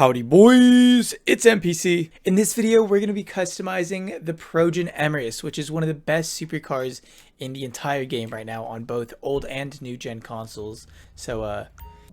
Howdy boys, it's MPC. In this video, we're going to be customizing the Progen Emerus, which is one of the best supercars in the entire game right now on both old and new gen consoles. So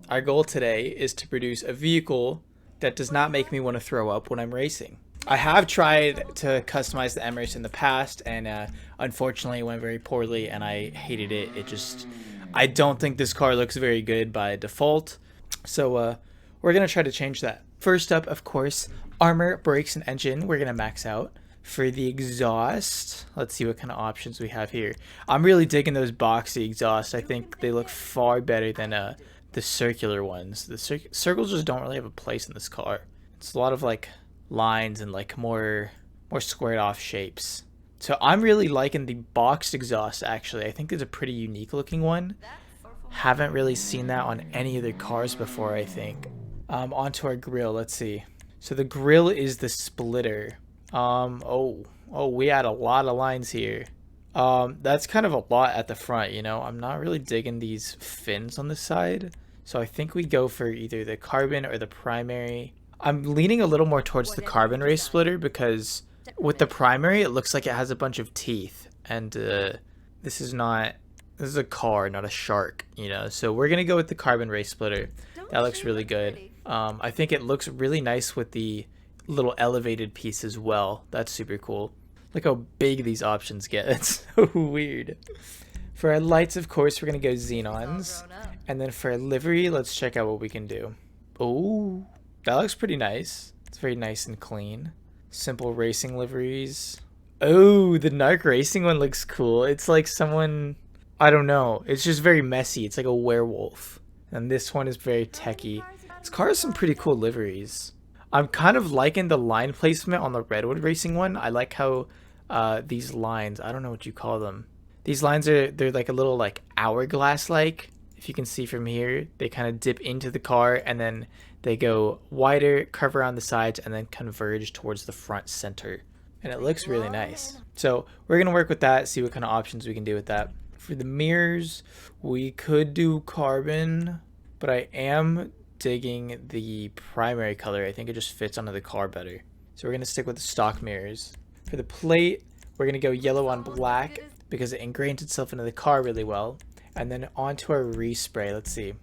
our goal today is to produce a vehicle that does not make me want to throw up when I'm racing. I have tried to customize the Emerus in the past, and unfortunately it went very poorly and I hated it. I don't think this car looks very good by default. So we're going to try to change that. First up, of course, armor, brakes, and engine. We're going to max out. For the exhaust, let's see what kind of options we have here. I'm really digging those boxy exhausts. I think they look far better than the circular ones. The circles just don't really have a place in this car. It's a lot of like lines and like more squared off shapes. So I'm really liking the boxed exhaust actually. I think it's a pretty unique looking one. Haven't really seen that on any other cars before, I think. Onto our grill, let's see. So the grill is the splitter. We add a lot of lines here. That's kind of a lot at the front, you know. I'm not really digging these fins on the side. So I think we go for either the carbon or the primary. I'm leaning a little more towards the carbon race splitter because with the primary, it looks like it has a bunch of teeth. And this is a car, not a shark, you know. So we're going to go with the carbon race splitter. That looks really good. I think it looks really nice with the little elevated piece as well. That's super cool. Look how big these options get. It's so weird. For our lights, of course, we're going to go xenons. And then for our livery, let's check out what we can do. Oh, that looks pretty nice. It's very nice and clean. Simple racing liveries. Oh, the narc racing one looks cool. It's like someone, I don't know. It's just very messy. It's like a werewolf. And this one is very techy. This car has some pretty cool liveries. I'm kind of liking the line placement on the Redwood Racing one. I like how these lines, I don't know what you call them. These lines they're like a little like hourglass like. If you can see from here, they kind of dip into the car and then they go wider, curve around the sides, and then converge towards the front center. And it looks really nice. So we're going to work with that, see what kind of options we can do with that. For the mirrors, we could do carbon, but I am digging the primary color. I think it just fits onto the car better. So we're going to stick with the stock mirrors. For the plate, we're going to go yellow on black because it ingrains itself into the car really well. And then onto our respray. Let's see.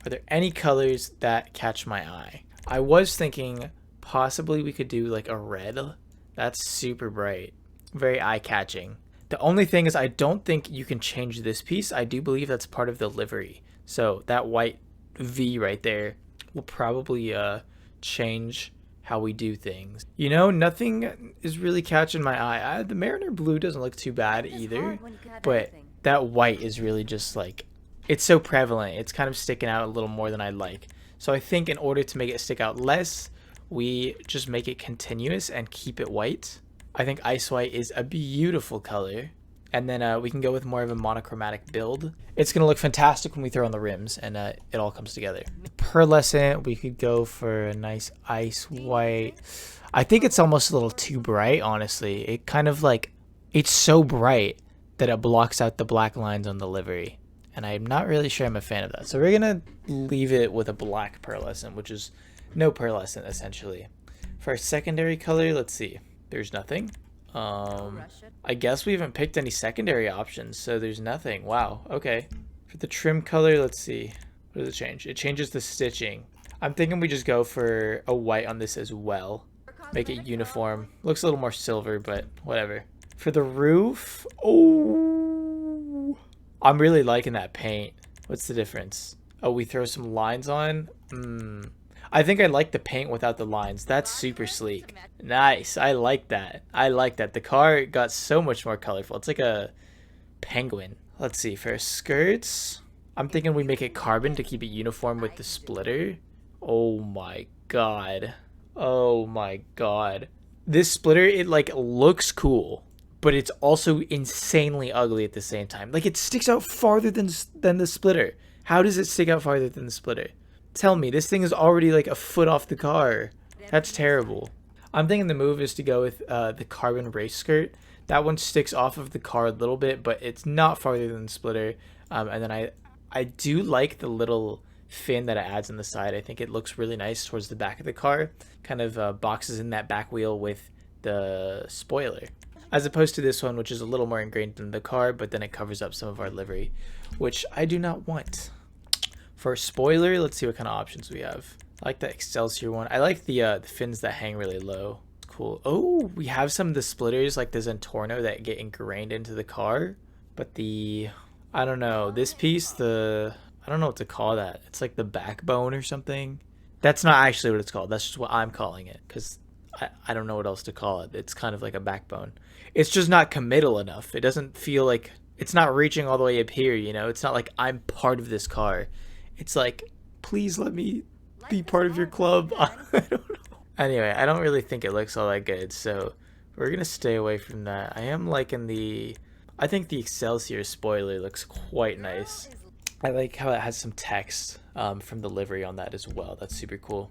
Are there any colors that catch my eye? I was thinking possibly we could do like a red. That's super bright. Very eye-catching. The only thing is I don't think you can change this piece. I do believe that's part of the livery. So that white V right there will probably change how we do things. You know, nothing is really catching my eye. The Mariner Blue doesn't look too bad either. But that white is really just like, it's so prevalent. It's kind of sticking out a little more than I'd like. So I think in order to make it stick out less, we just make it continuous and keep it white. I think ice white is a beautiful color. And then we can go with more of a monochromatic build. It's going to look fantastic when we throw on the rims and it all comes together. Pearlescent, we could go for a nice ice white. I think it's almost a little too bright, honestly. It kind of like, it's so bright that it blocks out the black lines on the livery. And I'm not really sure I'm a fan of that. So we're going to leave it with a black pearlescent, which is no pearlescent essentially. For our secondary color, let's see. There's nothing. I guess we haven't picked any secondary options, so there's nothing. Wow, okay. For the trim color, let's see. What does it change? It changes the stitching. I'm thinking we just go for a white on this as well. Make it uniform. Looks a little more silver, but whatever. For the roof, oh, I'm really liking that paint. What's the difference? Oh, we throw some lines on? I think I like the paint without the lines. That's super sleek. Nice. I like that. I like that. The car got so much more colorful. It's like a penguin. Let's see. For skirts, I'm thinking we make it carbon to keep it uniform with the splitter. Oh my god. Oh my god. This splitter, it like looks cool, but it's also insanely ugly at the same time. Like it sticks out farther than the splitter. How does it stick out farther than the splitter? Tell me, this thing is already like a foot off the car. That's terrible. I'm thinking the move is to go with the carbon race skirt. That one sticks off of the car a little bit, but it's not farther than the splitter. And then I do like the little fin that it adds on the side. I think it looks really nice towards the back of the car. Kind of boxes in that back wheel with the spoiler. As opposed to this one, which is a little more ingrained in the car, but then it covers up some of our livery, which I do not want. For a spoiler, let's see what kind of options we have. I like the Excelsior one. I like the fins that hang really low. Cool. Oh, we have some of the splitters like the Zentorno that get ingrained into the car. But I don't know, this piece, I don't know what to call that. It's like the backbone or something. That's not actually what it's called. That's just what I'm calling it because I don't know what else to call it. It's kind of like a backbone. It's just not committal enough. It doesn't feel like it's not reaching all the way up here, you know? It's not like I'm part of this car. It's like, please let me be part of your club. I don't know. Anyway, I don't really think it looks all that good, so we're going to stay away from that. I am liking I think the Excelsior spoiler looks quite nice. I like how it has some text from the livery on that as well. That's super cool.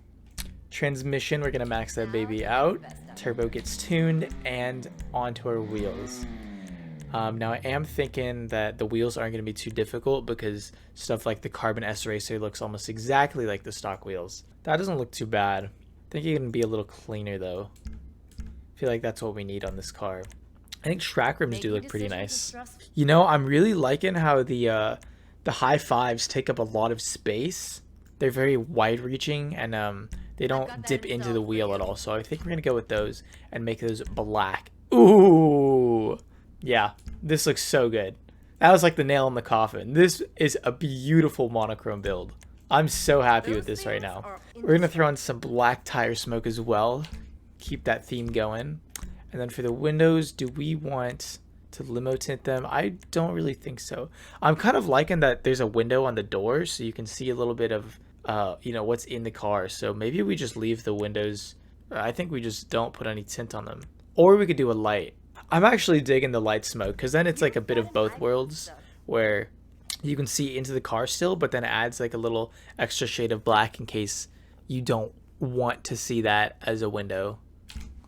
Transmission, we're going to max that baby out. Turbo gets tuned and onto our wheels. Now I am thinking that the wheels aren't going to be too difficult because stuff like the Carbon S Racer looks almost exactly like the stock wheels. That doesn't look too bad. I think it can be a little cleaner though. I feel like that's what we need on this car. I think track rims do look pretty nice. You know, I'm really liking how the high fives take up a lot of space. They're very wide reaching and they don't dip into the wheel at all. So I think we're gonna go with those and make those black. Ooh, yeah, this looks so good. That was like the nail in the coffin. This is a beautiful monochrome build. I'm so happy with this right now. We're gonna throw in some black tire smoke as well. Keep that theme going. And then for the windows, do we want to limo tint them? I don't really think so. I'm kind of liking that there's a window on the door so you can see a little bit of you know, what's in the car. So maybe we just leave the windows. I think we just don't put any tint on them. Or we could do a light. I'm actually digging the light smoke because then it's like a bit of both worlds where you can see into the car still, but then it adds like a little extra shade of black in case you don't want to see that as a window,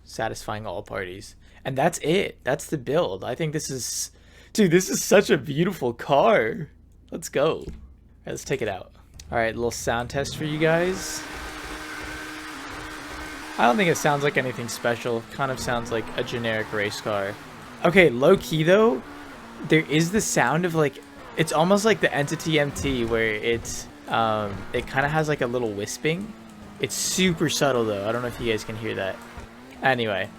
satisfying all parties. And that's it. That's the build. I think this is, dude, this is such a beautiful car. Let's go. All right, let's take it out. All right, little sound test for you guys. I don't think it sounds like anything special. It kind of sounds like a generic race car. Okay, low key though, there is the sound of like, it's almost like the Entity MT where it kind of has like a little wisping. It's super subtle though. I don't know if you guys can hear that. Anyway,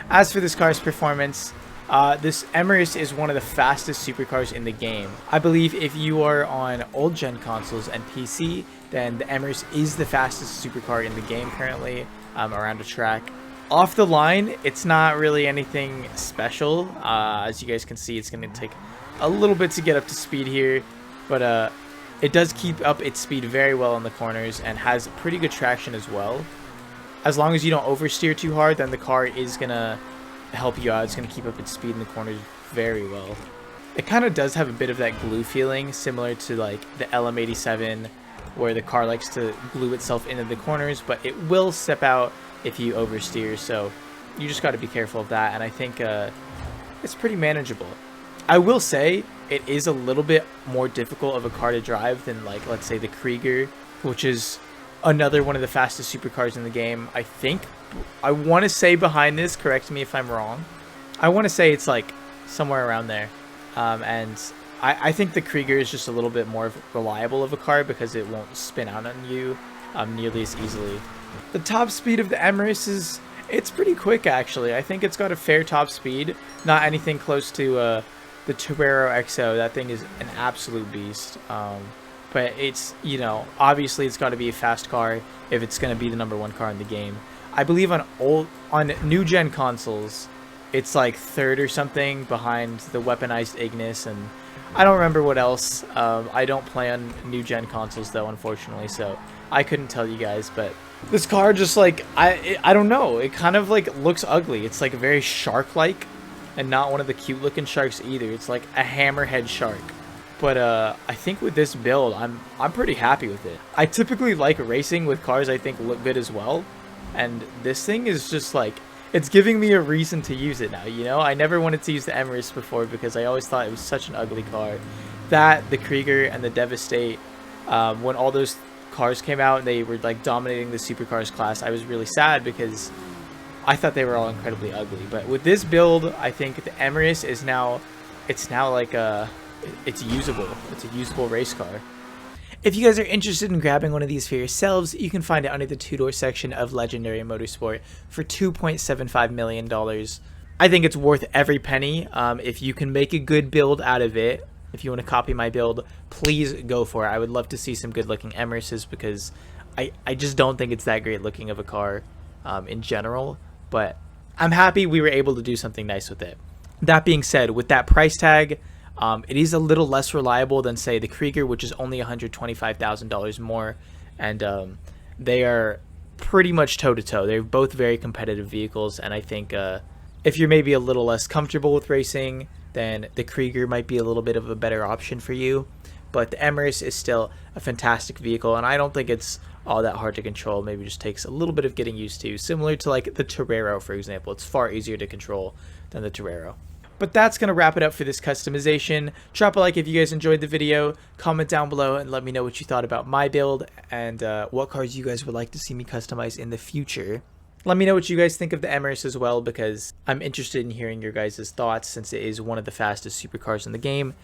as for this car's performance, this Emerus is one of the fastest supercars in the game. I believe if you are on old gen consoles and PC, then the Emerus is the fastest supercar in the game currently around a track. Off the line, it's not really anything special. As you guys can see, it's going to take a little bit to get up to speed here, but it does keep up its speed very well in the corners and has pretty good traction as well. As long as you don't oversteer too hard, then the car is going to help you out. It's going to keep up its speed in the corners very well. It kind of does have a bit of that glue feeling, similar to like the LM87, where the car likes to glue itself into the corners, but it will step out if you oversteer, so you just got to be careful of that, and I think it's pretty manageable. I will say it is a little bit more difficult of a car to drive than, like, let's say the Krieger, which is another one of the fastest supercars in the game. I think, I want to say behind this, correct me if I'm wrong, I want to say it's like somewhere around there, and I think the Krieger is just a little bit more reliable of a car because it won't spin out on you nearly as easily. The top speed of the Emerus it's pretty quick actually. I think it's got a fair top speed, not anything close to the Torero XO. That thing is an absolute beast. But it's, you know, obviously it's got to be a fast car if it's going to be the #1 car in the game. I believe on new gen consoles, it's like third or something behind the weaponized Ignis, and I don't remember what else. I don't play on new gen consoles though, unfortunately, so I couldn't tell you guys. But this car just like, I don't know, it kind of like looks ugly. It's like very shark-like and not one of the cute looking sharks either. It's like a hammerhead shark. But I think with this build, I'm pretty happy with it. I typically like racing with cars I think look good as well, and this thing is just like, it's giving me a reason to use it now, you know? I never wanted to use the Emerus before because I always thought it was such an ugly car. That, the Krieger, and the Devastate, when all those cars came out and they were like dominating the supercars class, I was really sad because I thought they were all incredibly ugly. But with this build, I think the Emerus is now, it's usable. It's a usable race car. If you guys are interested in grabbing one of these for yourselves, you can find it under the two-door section of Legendary Motorsport for $2.75 million. I think it's worth every penny. If you can make a good build out of it, if you want to copy my build, please go for it. I would love to see some good-looking Emeruses because I just don't think it's that great looking of a car in general. But I'm happy we were able to do something nice with it. That being said, with that price tag, it is a little less reliable than, say, the Krieger, which is only $125,000 more, and they are pretty much toe-to-toe. They're both very competitive vehicles, and I think if you're maybe a little less comfortable with racing, then the Krieger might be a little bit of a better option for you. But the Emerus is still a fantastic vehicle, and I don't think it's all that hard to control. Maybe just takes a little bit of getting used to, similar to like the Torero, for example. It's far easier to control than the Torero. But that's going to wrap it up for this customization. Drop a like if you guys enjoyed the video. Comment down below and let me know what you thought about my build and what cars you guys would like to see me customize in the future. Let me know what you guys think of the Emerus as well, because I'm interested in hearing your guys' thoughts since it is one of the fastest supercars in the game.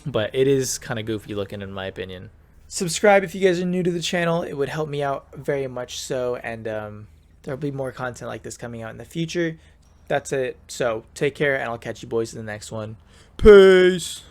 But it is kind of goofy looking in my opinion. Subscribe if you guys are new to the channel. It would help me out very much so, and there'll be more content like this coming out in the future. That's it. So take care, and I'll catch you boys in the next one. Peace.